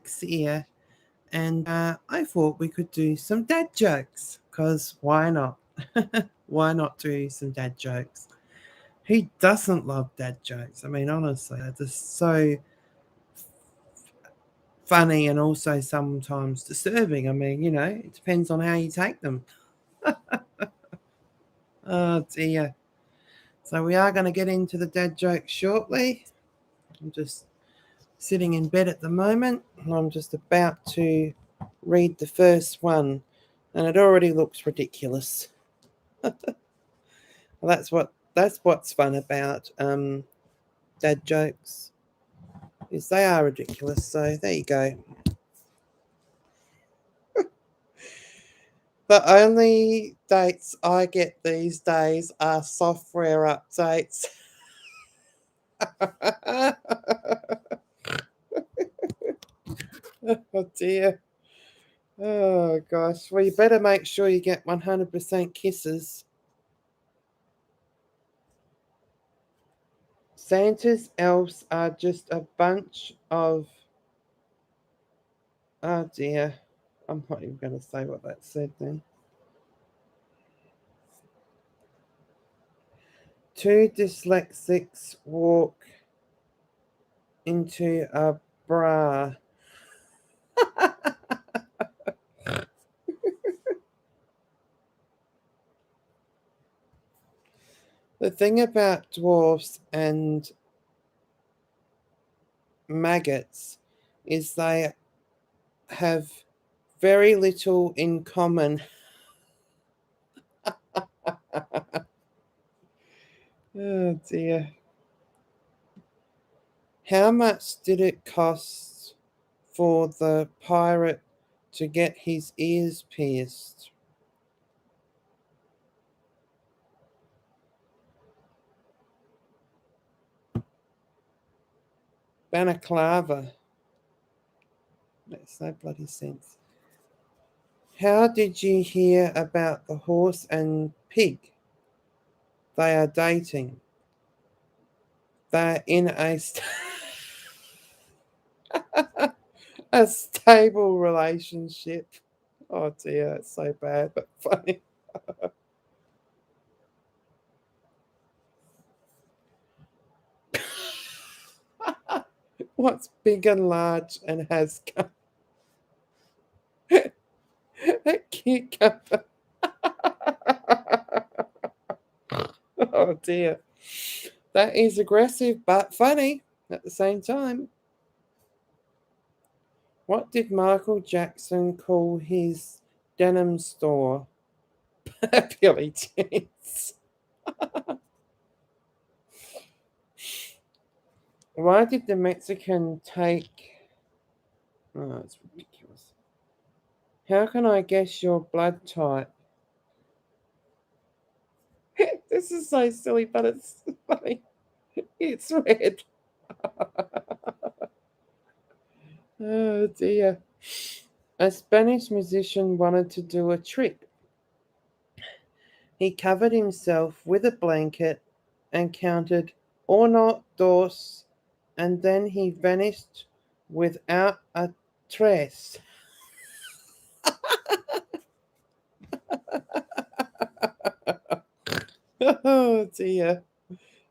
Jax here, and I thought we could do some dad jokes, because why not? Why not do some dad jokes? Who doesn't love dad jokes? I mean, honestly, they're just so funny and also sometimes disturbing. I mean, it depends on how you take them. Oh dear. So we are going to get into the dad jokes shortly. I'm just sitting in bed at the moment, and I'm just about to read the first one, and it already looks ridiculous. Well, that's what's fun about dad jokes, is they are ridiculous. So there you go. The only dates I get these days are software updates. Oh dear. Oh gosh. Well, you better make sure you get 100% kisses. Santa's elves are just a bunch of. Oh dear. I'm not even going to say what that said then. Two dyslexics walk into a bra. The thing about dwarfs and maggots is they have very little in common. Oh dear. How much did it cost for the pirate to get his ears pierced? Balaclava. Makes no bloody sense. How did you hear about the horse and pig? They are dating. They're in a stable relationship. Oh dear, it's so bad but funny. What's big and large and has a cucumber? Oh dear. That is aggressive but funny at the same time. What did Michael Jackson call his denim store? Billy Jeans. Why did the Mexican take. Oh, it's ridiculous. How can I guess your blood type? This is so silly, but it's funny. It's red. Oh dear. A Spanish musician wanted to do a trick. He covered himself with a blanket and counted uno, dos, and then he vanished without a trace. Oh dear,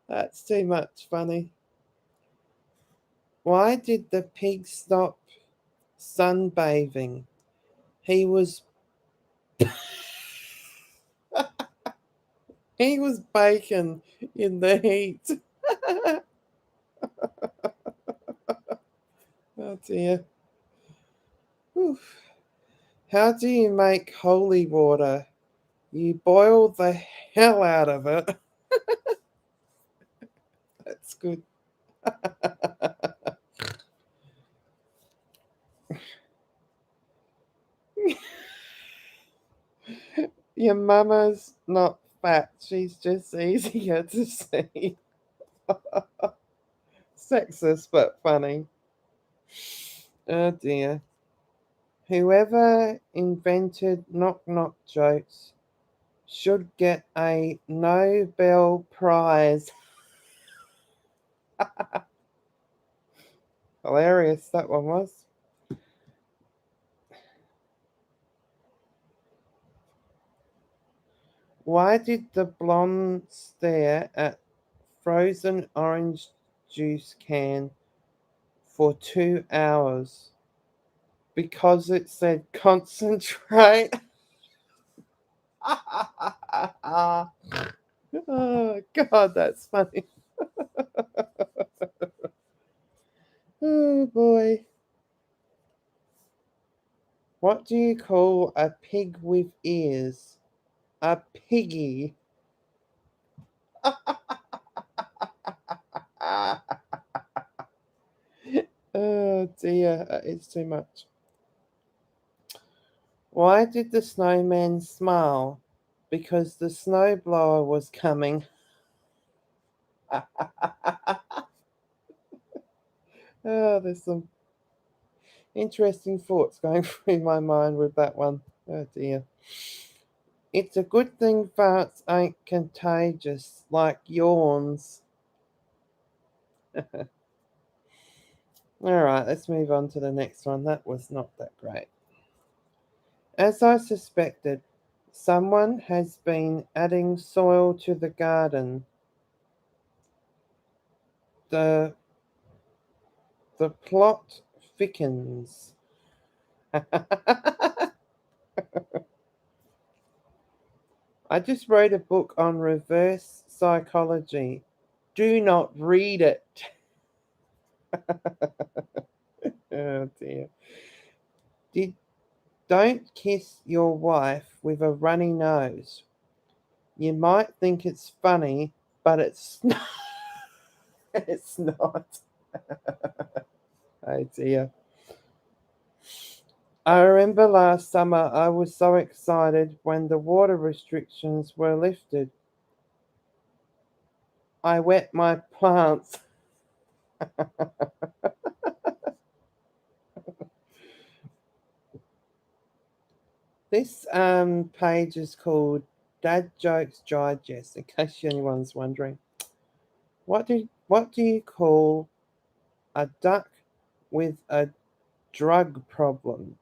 that's too much funny. Why did the pig stop sunbathing? He was he was baking in the heat. Oh dear. Whew. How do you make holy water? You boil the hell out of it. That's good. Your mama's not fat, she's just easier to see. Sexist but funny. Oh dear. Whoever invented knock knock jokes should get a Nobel Prize. Hilarious that one was. Why did the blonde stare at frozen orange juice can for 2 hours? Because it said concentrate. Oh, God, that's funny. Oh, boy. What do you call a pig with ears? A piggy. Oh, dear. It's too much. Why did the snowman smile? Because the snowblower was coming. Oh, there's some interesting thoughts going through my mind with that one. Oh dear. It's a good thing farts ain't contagious like yawns. Alright, let's move on to the next one. That was not that great. As I suspected, someone has been adding soil to the garden. The the plot thickens. I just wrote a book on reverse psychology. Do not read it. Oh dear. Did, don't kiss your wife with a runny nose. You might think it's funny, but it's not. It's not. Oh dear. I remember last summer I was so excited when the water restrictions were lifted. I wet my plants. This page is called Dad Jokes Digest, in case anyone's wondering. What do you call a duck with a drug problem?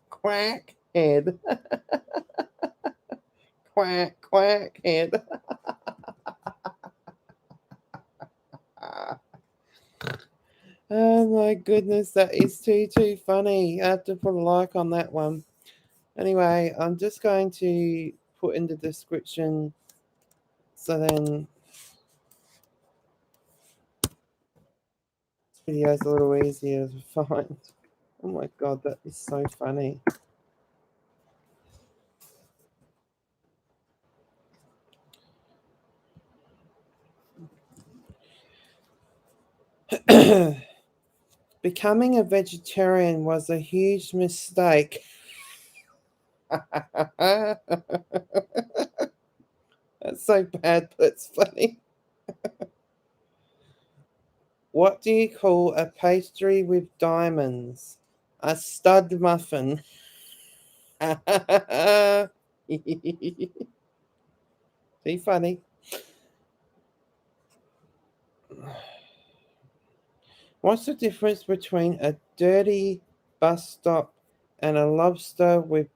Quack head. Quack quack head. Oh my goodness, that is too funny. I have to put a like on that one. Anyway, I'm just going to put in the description so then this video is a little easier to find. Oh my god, that is so funny. Becoming a vegetarian was a huge mistake. That's so bad, but it's funny. What do you call a pastry with diamonds? A stud muffin. Be funny. What's the difference between a dirty bus stop and a lobster with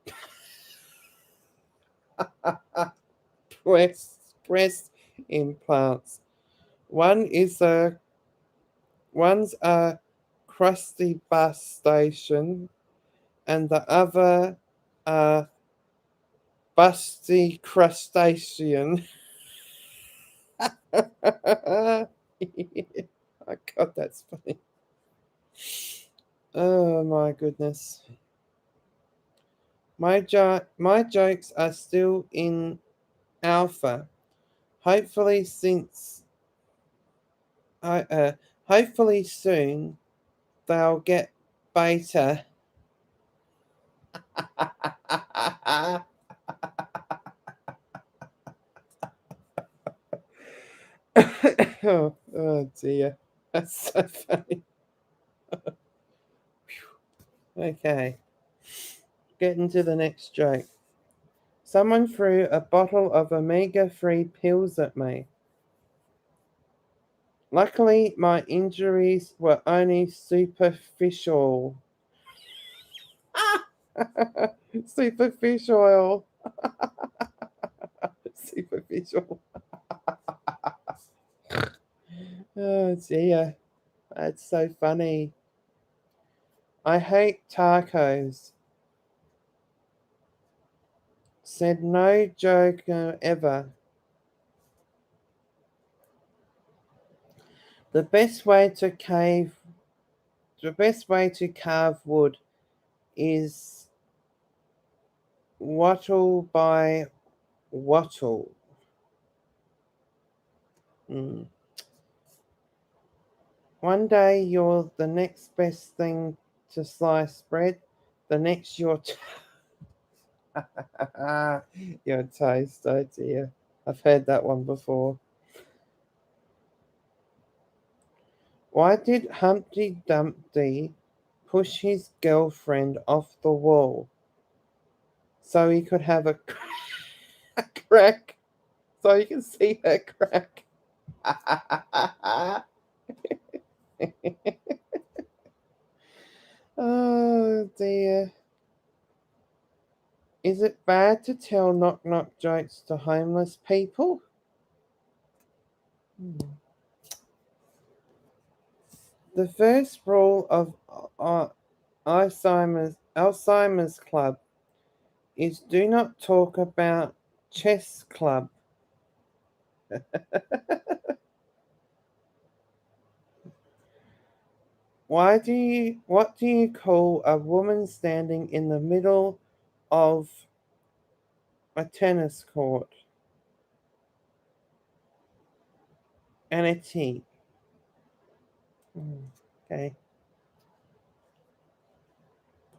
breast implants? One is a One's a crusty bus station, and the other a busty crustacean. Oh God, that's funny. Oh my goodness. My jokes are still in alpha. Hopefully, since hopefully soon they'll get beta. Oh dear, that's so funny. Okay, getting to the next joke. Someone threw a bottle of omega-3 pills at me. Luckily, my injuries were only superficial. Superfish oil. Superfish oil. Oh dear. That's so funny. I hate tacos. Said no joke ever. The best way to carve wood is wattle by wattle. Mm. One day you're the next best thing to sliced bread. The next you're your toast. Oh dear. I've heard that one before. Why did Humpty Dumpty push his girlfriend off the wall so he could have a crack? So you can see her crack. Oh dear. Is it bad to tell knock knock jokes to homeless people? Hmm. The first rule of Alzheimer's Club is do not talk about chess club. What do you call a woman standing in the middle of a tennis court? And a tea. Okay.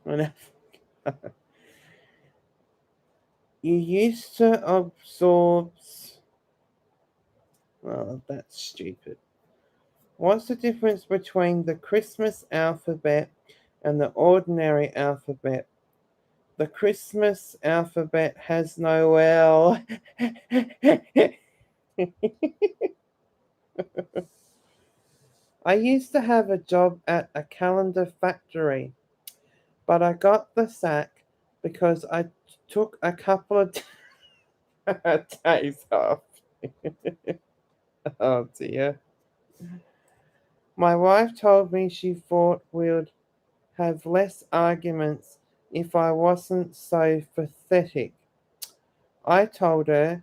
Enough. You used to absorb. Well, that's stupid. What's the difference between the Christmas alphabet and the ordinary alphabet? The Christmas alphabet has no L. I used to have a job at a calendar factory, but I got the sack because I took a couple of days off. Oh dear. My wife told me she thought we'd have less arguments if I wasn't so pathetic. I told her,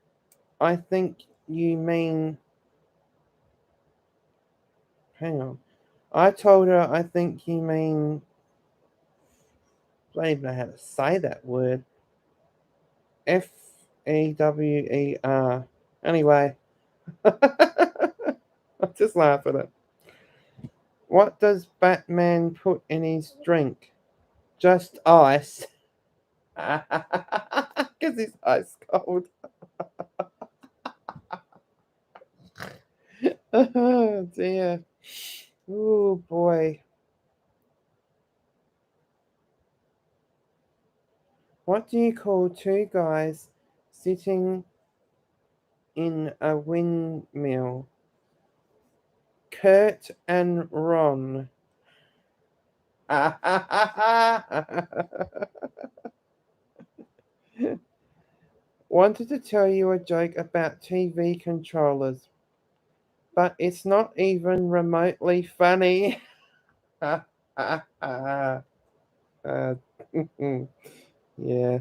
I think you mean. Hang on. I told her, I think you mean. I don't even know how to say that word. Fewer. Anyway, I just laugh at it. What does Batman put in his drink? Just ice. Because he's ice cold. Oh dear. Oh boy. What do you call two guys sitting in a windmill? Kurt and Ron. Wanted to tell you a joke about TV controllers, but it's not even remotely funny. Yeah.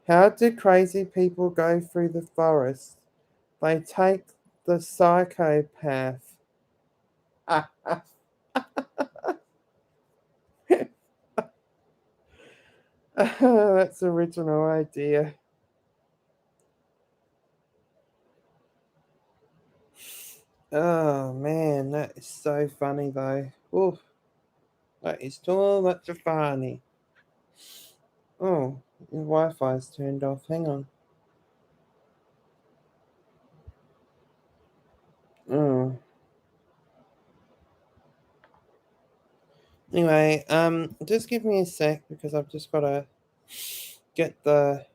How do crazy people go through the forest? They take the psychopath. That's original idea. Oh man, that is so funny though. Oof, that is too much funny. Oh, the Wi-Fi's turned off. Hang on. Oh. Anyway, just give me a sec because I've just got to get the.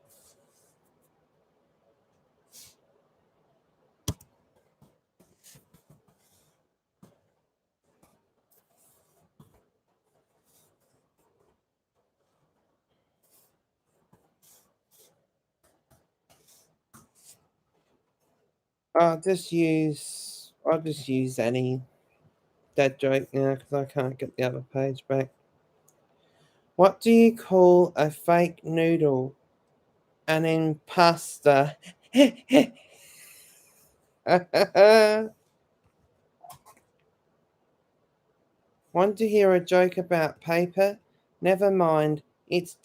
I'll just use any dad joke now because I can't get the other page back. What do you call a fake noodle? An impasta. Want to hear a joke about paper? Never mind. It's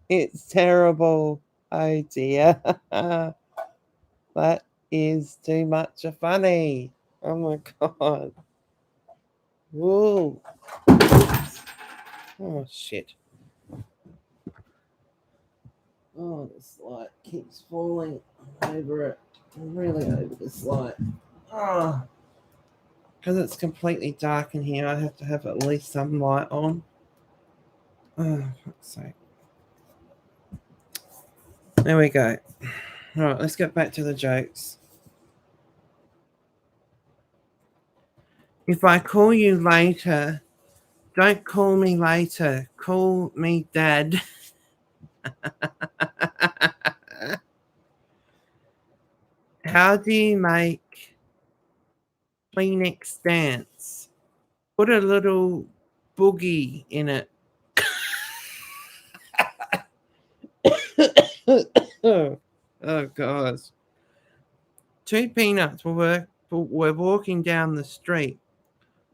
it's terrible. Oh dear. That is too much funny. Oh my god. Whoa. Oh shit. Oh, this light keeps falling over it. I'm really over this light. Oh. Because it's completely dark in here, I have to have at least some light on. Oh, fuck's sake. There we go. Alright, let's get back to the jokes. If I call you later, don't call me later. Call me Dad. How do you make Kleenex dance? Put a little boogie in it. Oh gosh. Two peanuts were walking down the street.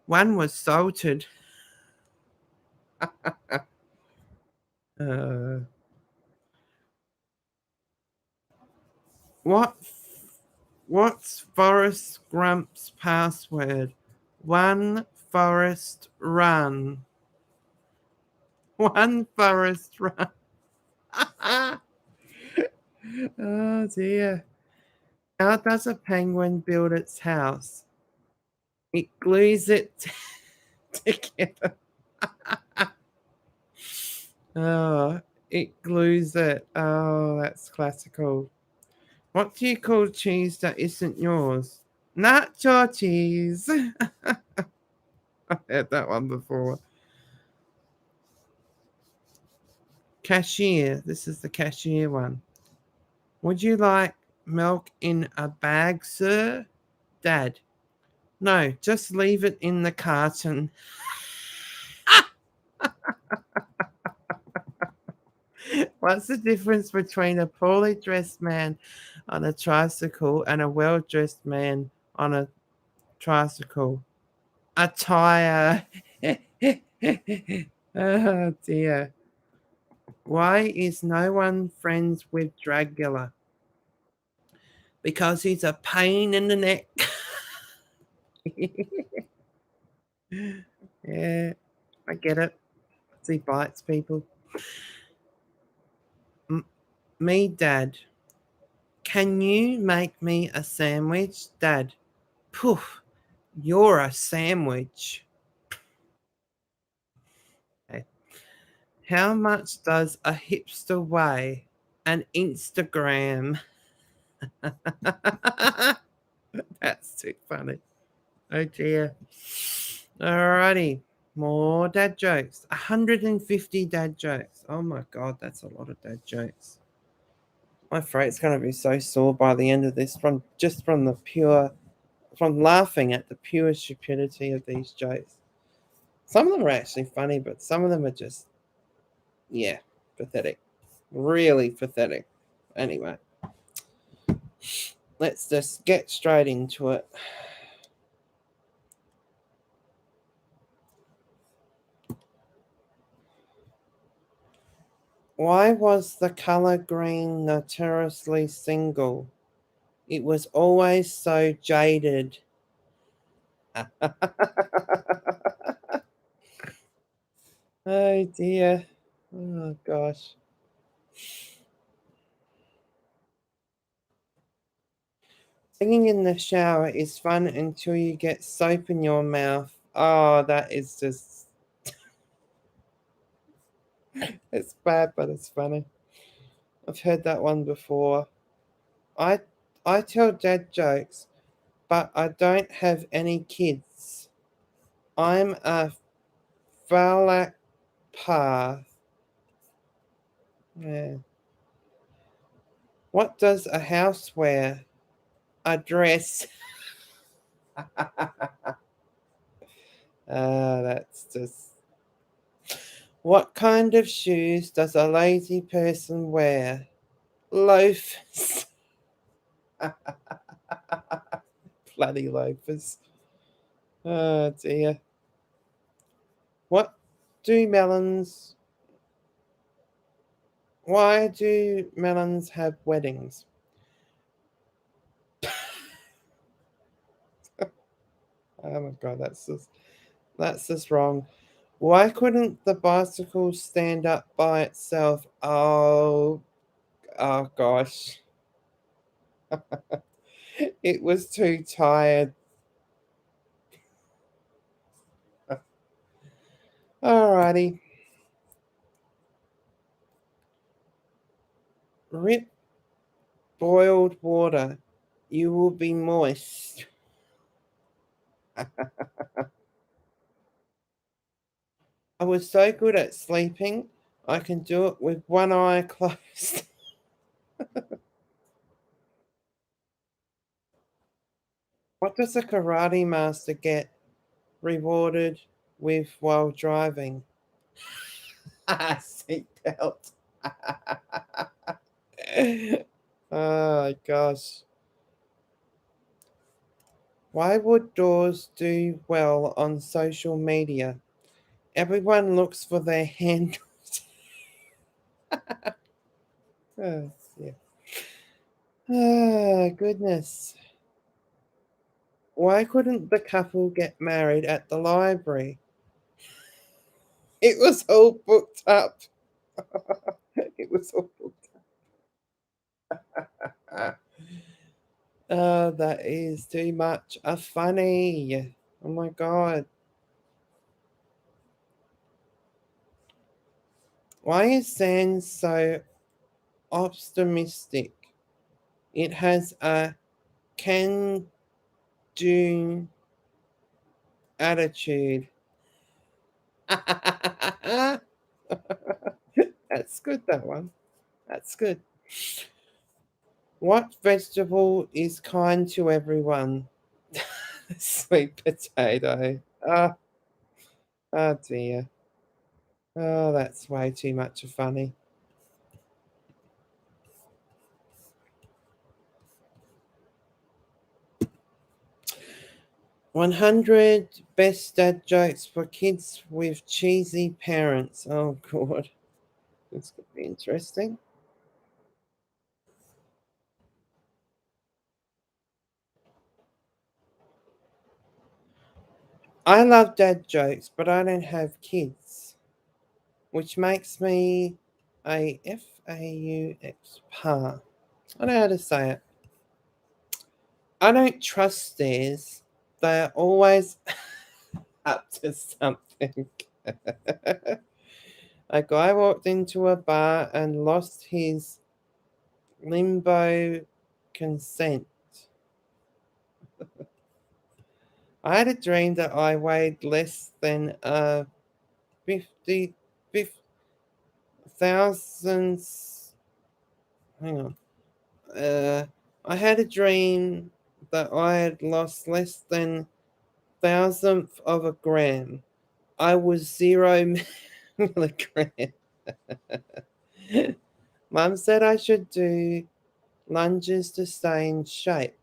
One was salted. What? What's Forrest Grump's password? One Forrest Run. One Forrest Run. Oh dear. How does a penguin build its house? It glues it together. Oh, it glues it. Oh, that's classical. What do you call cheese that isn't yours? Nacho cheese. I've had that one before. Cashier. This is the cashier one. Would you like milk in a bag, sir? Dad. No, just leave it in the carton. What's the difference between a poorly dressed man on a tricycle and a well dressed man on a tricycle? A tire. Oh dear. Why is no one friends with Dracula? Because he's a pain in the neck. Yeah, I get it. He bites people. Me, Dad. Can you make me a sandwich? Dad. Poof, you're a sandwich. Okay. How much does a hipster weigh? An Instagram. That's too funny. Oh dear. Alrighty. More dad jokes. 150 dad jokes. Oh my god, that's a lot of dad jokes. My throat's gonna be so sore by the end of this from laughing at the pure stupidity of these jokes. Some of them are actually funny, but some of them are just pathetic. Really pathetic. Anyway. Let's just get straight into it. Why was the color green notoriously single? It was always so jaded. Oh dear. Oh gosh. Singing in the shower is fun until you get soap in your mouth. Oh, that is just. It's bad, but it's funny. I've heard that one before. I I tell dad jokes, but I don't have any kids. I'm a phalacpa. Yeah. What does a house wear? A dress. That's just. What kind of shoes does a lazy person wear? Loafers. Bloody loafers. Oh dear. What do melons. Why do melons have weddings? Oh my god, that's just wrong. Why couldn't the bicycle stand up by itself? Oh gosh. It was too tired. Alrighty. Rip boiled water. You will be moist. I was so good at sleeping, I can do it with one eye closed. What does a karate master get rewarded with while driving? Seatbelt. Oh gosh. Why would doors do well on social media? Everyone looks for their handles. Oh, yeah. Oh, goodness. Why couldn't the couple get married at the library? It was all booked up. It was all booked up. Oh, that is too much. A funny. Oh my god. Why is sand so optimistic? It has a can do attitude. That's good, that one. That's good. What vegetable is kind to everyone? Sweet potato. Oh, oh dear. Oh, that's way too much of funny. 100 best dad jokes for kids with cheesy parents. Oh, God. This could be interesting. I love dad jokes, but I don't have kids, which makes me a FAUX pa. I don't know how to say it. I don't trust theirs. They're always up to something. A guy walked into a bar and lost his limbo consent. I had a dream that I weighed less than 50, 50,000. Hang on. Uh, I had a dream that I had lost less than thousandth of a gram. I was 0 milligram. Mum said I should do lunges to stay in shape.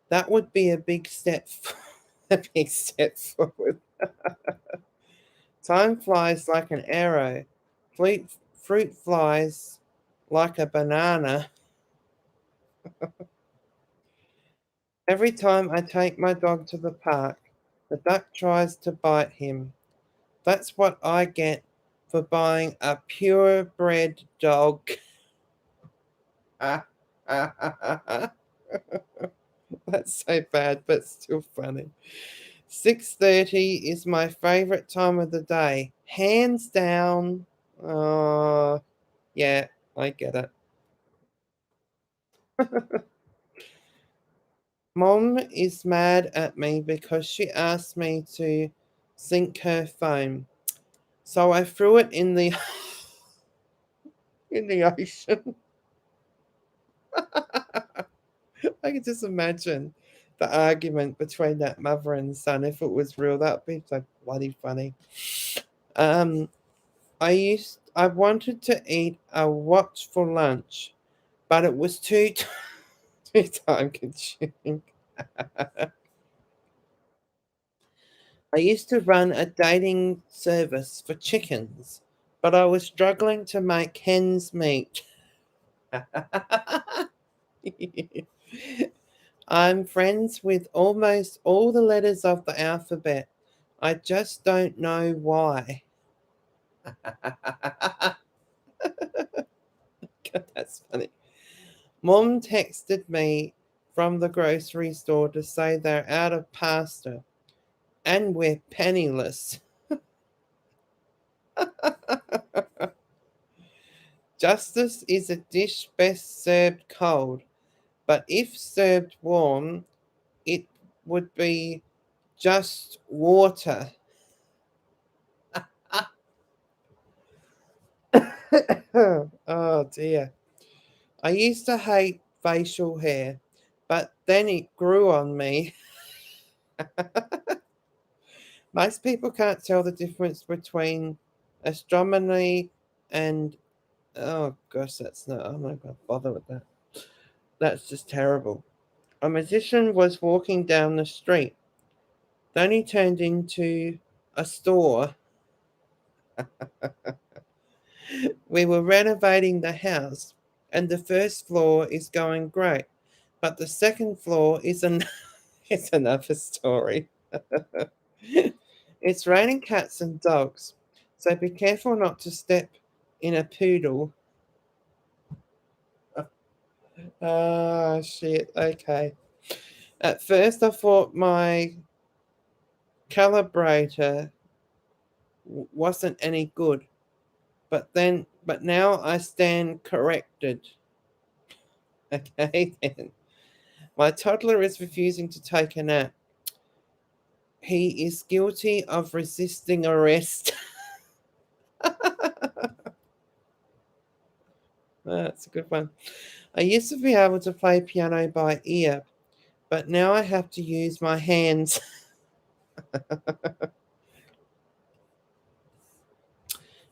That would be a big step, a big step forward. Time flies like an arrow. Fruit flies like a banana. Every time I take my dog to the park, the duck tries to bite him. That's what I get for buying a purebred dog. That's so bad, but still funny. 6:30 is my favorite time of the day, hands down. Oh, yeah, I get it. Mom is mad at me because she asked me to sink her phone. So I threw it in the in the ocean. I can just imagine the argument between that mother and son. If it was real, that'd be so bloody funny. Um, I wanted to eat a watch for lunch, but it was too time consuming. I used to run a dating service for chickens, but I was struggling to make hens meet. I'm friends with almost all the letters of the alphabet. I just don't know why. God, that's funny. Mom texted me from the grocery store to say they're out of pasta and we're penniless. Justice is a dish best served cold, but if served warm, it would be just water. Oh dear. I used to hate facial hair, but then it grew on me. Most people can't tell the difference between astronomy and oh gosh, that's not. I'm not going to bother with that. That's just terrible. A magician was walking down the street. Then he turned into a store. We were renovating the house, and the first floor is going great, but the second floor is is another story. It's raining cats and dogs, so be careful not to step in a poodle. Ah, shit. Okay. At first, I thought my calibrator wasn't any good, but now I stand corrected. Okay, then. My toddler is refusing to take a nap. He is guilty of resisting arrest. That's a good one. I used to be able to play piano by ear, but now I have to use my hands.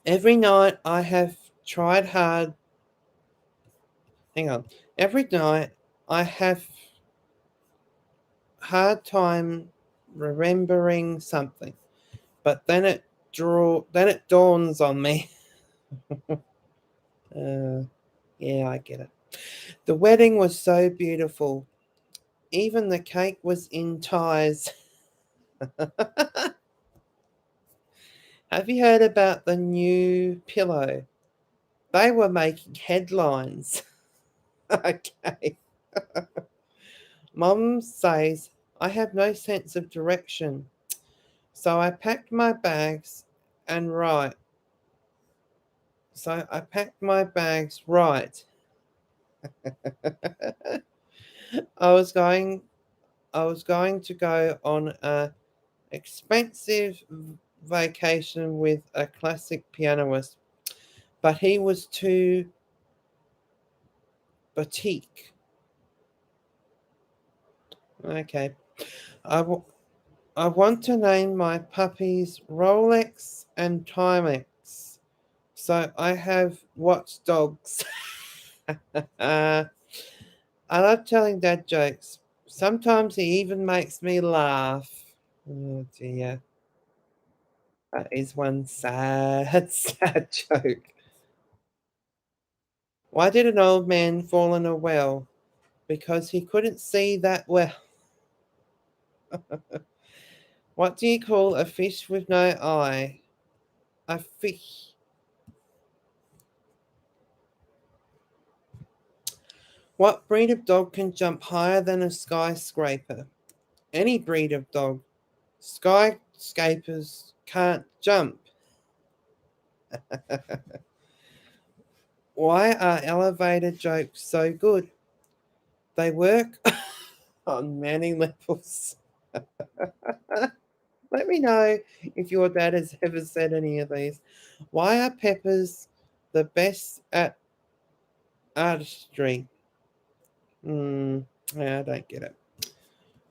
Every night I have tried hard. Hang on. Every night I have hard time remembering something, but then it dawns on me. Uh, yeah, I get it. The wedding was so beautiful. Even the cake was in ties. Have you heard about the new pillow? They were making headlines. Okay. Mom says I have no sense of direction. So I packed my bags and right. So I packed my bags right. I was going I was going to go on a expensive vacation with a classic pianist, but he was too boutique. Okay. I, w- I want to name my puppies Rolex and Timex. So I have watchdogs. uh, I love telling dad jokes. Sometimes he even makes me laugh. Oh dear. That is one sad, sad joke. Why did an old man fall in a well? Because he couldn't see that well. What do you call a fish with no eye? A fish. What breed of dog can jump higher than a skyscraper? Any breed of dog. Skyscrapers can't jump. Why are elevator jokes so good? They work on many levels. Let me know if your dad has ever said any of these. Why are peppers the best at artistry? Yeah, I don't get it.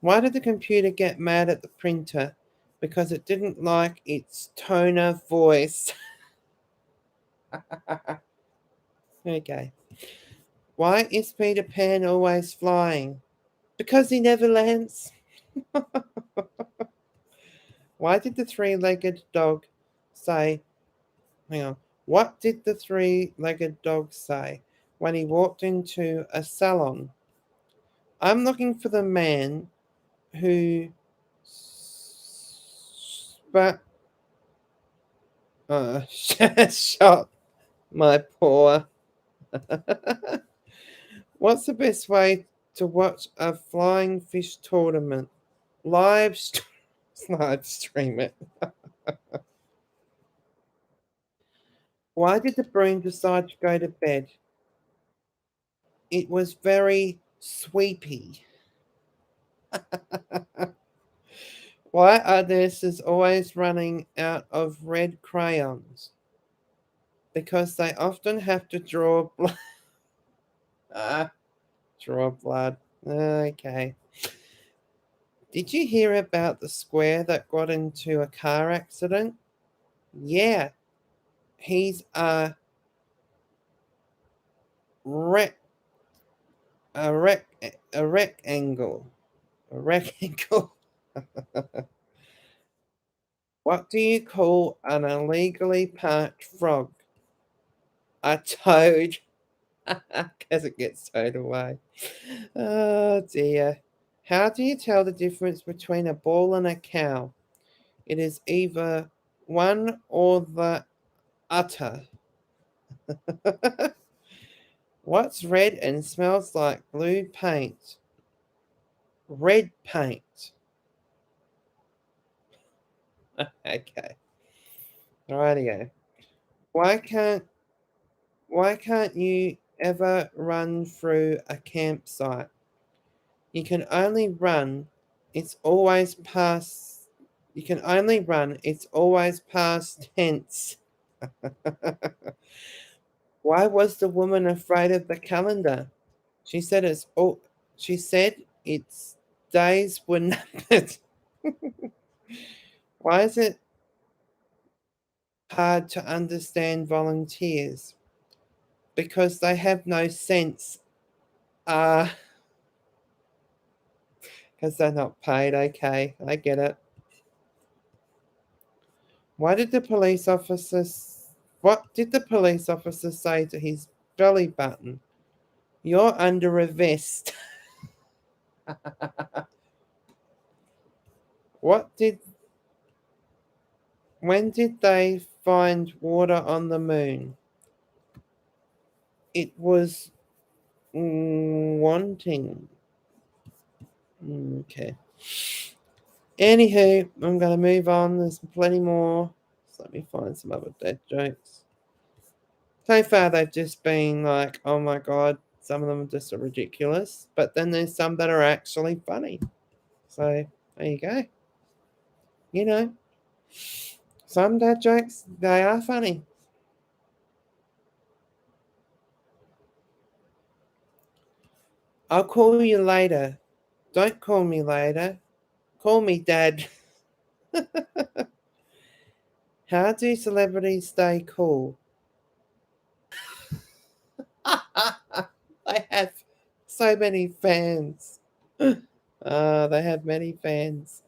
Why did the computer get mad at the printer? Because it didn't like its tone of voice. Okay. Why is Peter Pan always flying? Because he never lands. Why did the three-legged dog say, hang on, what did the three-legged dog say when he walked into a salon? I'm looking for the man who spat, shot my paw. What's the best way to watch a flying fish tournament? Live, live stream it. Why did the broom decide to go to bed? It was very sweepy. Why are nurses always running out of red crayons? Because they often have to draw blood. Draw blood. Okay. Did you hear about the square that got into a car accident? Yeah, he's rec, a rectangle. A rectangle. What do you call an illegally parked frog? A toad. Because it gets towed away. Oh dear. How do you tell the difference between a bull and a cow? It is either one or the other. What's red and smells like blue paint? Red paint. Okay. Rightio. Why can't why can't you ever run through a campsite? You can only run, it's always past you can only run, it's always past tense. Why was the woman afraid of the calendar? She said she said its days were numbered. Why is it hard to understand volunteers? Because they have no sense. Ah, because they're not paid. Okay, I get it. Why did the police officers what did the police officer say to his belly button? You're under a vest. What did when did they find water on the moon? It was wanting. Okay. Anywho, I'm going to move on. There's plenty more. So let me find some other dead jokes. So far, they've just been like, oh my god, some of them just are ridiculous. But then there's some that are actually funny. So there you go. You know, some dad jokes, they are funny. I'll call you later. Don't call me later. Call me dad. How do celebrities stay cool? They have so many fans. They have many fans.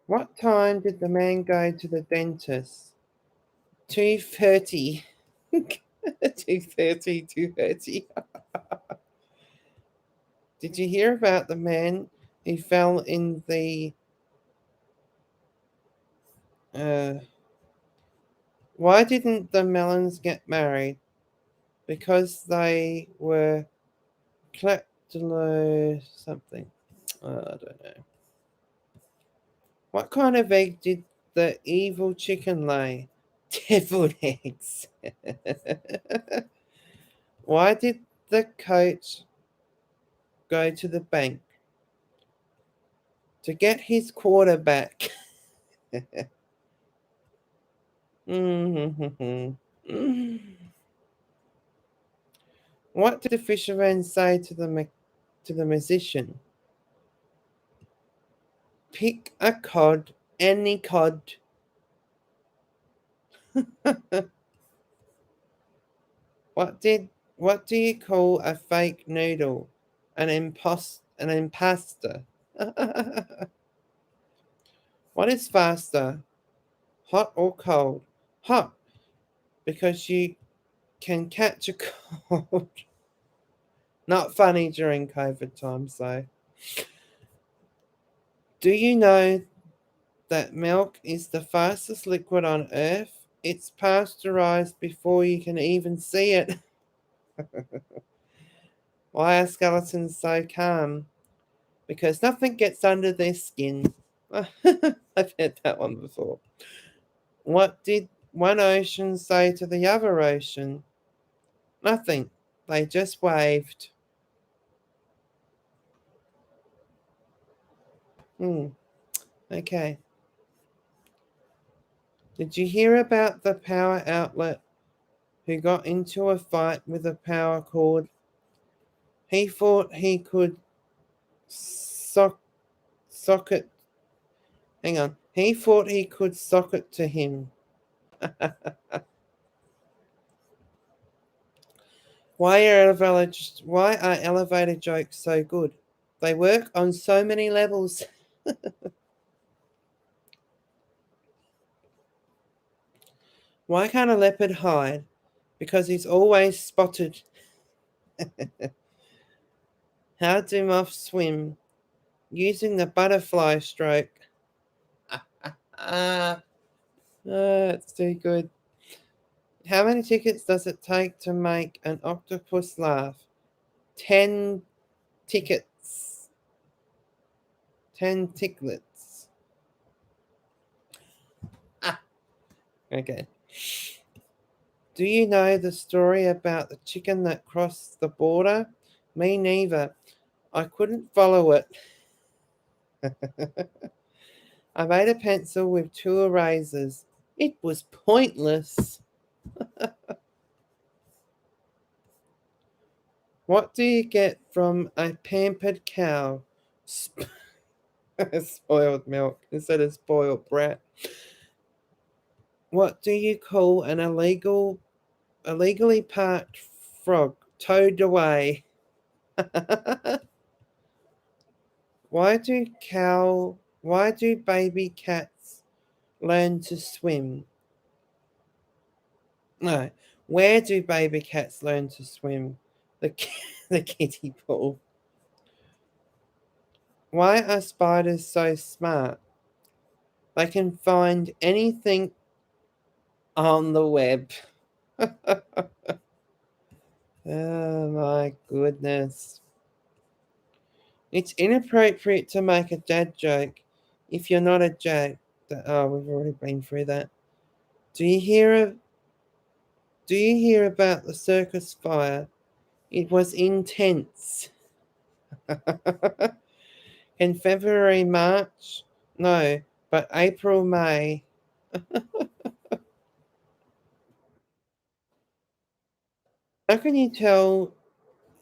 What time did the man go to the dentist? 2:30. 2:30, 2:30. Did you hear about the man who fell in the uh why didn't the Melons get married? Because they were kleptolo something. I don't know. What kind of egg did the evil chicken lay? Deviled eggs. Why did the coach go to the bank? To get his quarterback. What did the fisherman say to the musician? Pick a cod, any cod. What do you call a fake noodle? An imposter. What is faster? Hot or cold? Hot, because you can catch a cold. Not funny during COVID times though. Do you know that milk is the fastest liquid on earth? It's pasteurized before you can even see it. Why are skeletons so calm? Because nothing gets under their skin. I've heard that one before. What did one ocean say to the other ocean? Nothing. They just waved. Okay. Did you hear about the power outlet who got into a fight with a power cord? He thought he could socket. Hang on. He thought he could socket to him. Why are elevator jokes so good? They work on so many levels. Why can't a leopard hide? Because he's always spotted. How do moths swim? Using the butterfly stroke. It's too good. How many tickets does it take to make an octopus laugh? 10 tickets. 10 ticklets. Okay. Do you know the story about the chicken that crossed the border? Me neither. I couldn't follow it. I made a pencil with 2 erasers. It was pointless. What do you get from a pampered cow? Spoiled milk instead of spoiled brat. What do you call an illegally parked frog towed away? Why do baby cats learn to swim? No. Where do baby cats learn to swim? The the kiddie pool. Why are spiders so smart? They can find anything on the web. Oh my goodness. It's inappropriate to make a dad joke if you're not a dad. Oh, we've already been through that. Do you hear about the circus fire? It was intense. In February, March? No, but April, May. How can you tell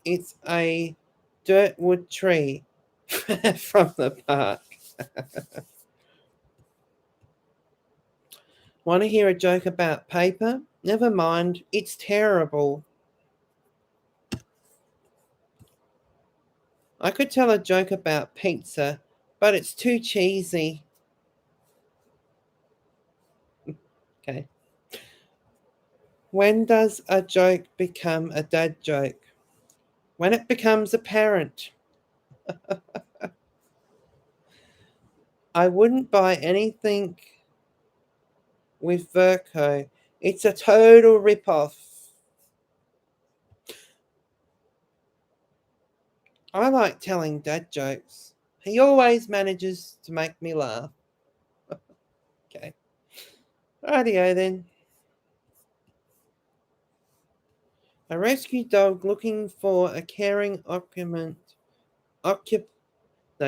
it's a dirtwood tree from the park? Want to hear a joke about paper? Never mind, it's terrible. I could tell a joke about pizza, but it's too cheesy. Okay. When does a joke become a dad joke? When it becomes apparent. I wouldn't buy anything with Verco. It's a total rip-off. I like telling dad jokes. He always manages to make me laugh. Okay. Rightio then. A rescue dog looking for a caring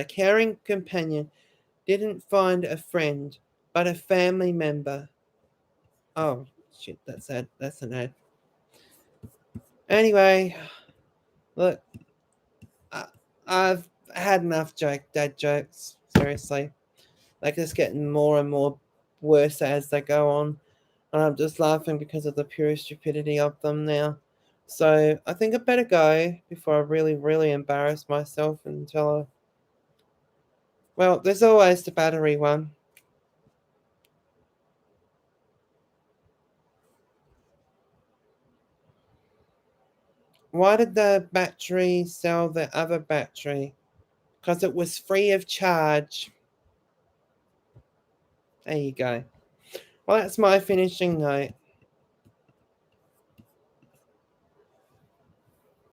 caring companion didn't find a friend, but a family member. Oh shit, that's an ad. Anyway, Look, I've had enough dad jokes. Seriously, they're just getting more and more worse as they go on, and I'm just laughing because of the pure stupidity of them now. So I think I better go before I really, really embarrass myself and tell her. Well, there's always the battery one. Why did the battery sell the other battery? Because it was free of charge. There you go. Well, that's my finishing note.